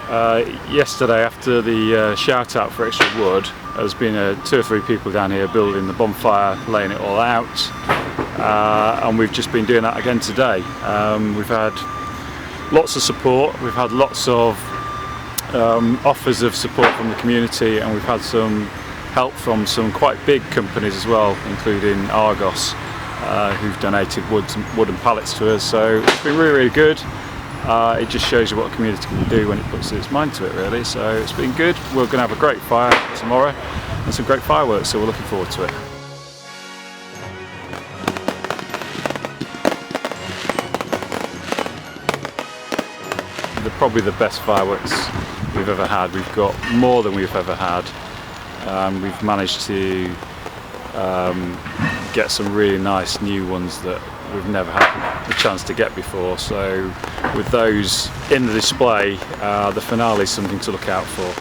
Yesterday, after the shout out for extra wood, there's been 2 or 3 people down here building the bonfire, laying it all out, and we've just been doing that again today. We've had lots of support, we've had lots of offers of support from the community, and we've had some help from some quite big companies as well, including Argos, who've donated wooden pallets to us. So it's been really, really good. It just shows you what a community can do when it puts its mind to it, really. So it's been good. We're going to have a great fire tomorrow and some great fireworks, so we're looking forward to it. They're probably the best fireworks we've ever had. We've got more than we've ever had. We've managed to get some really nice new ones that we've never had the chance to get before. So with those in the display, the finale is something to look out for.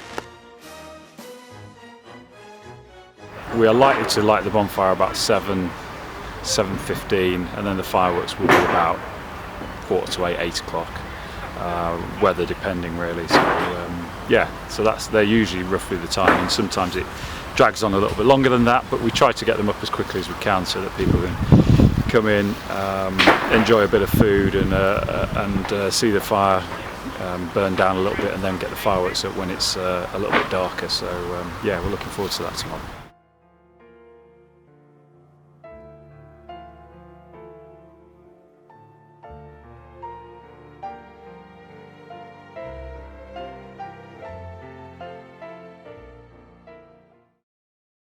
We are likely to light the bonfire about 7:15, and then the fireworks will be about 7:45, 8 o'clock, weather depending really. So yeah, so they're usually roughly the time, and sometimes it drags on a little bit longer than that, but we try to get them up as quickly as we can so that people can come in, enjoy a bit of food and see the fire burn down a little bit, and then get the fireworks up when it's a little bit darker. So yeah, we're looking forward to that tomorrow.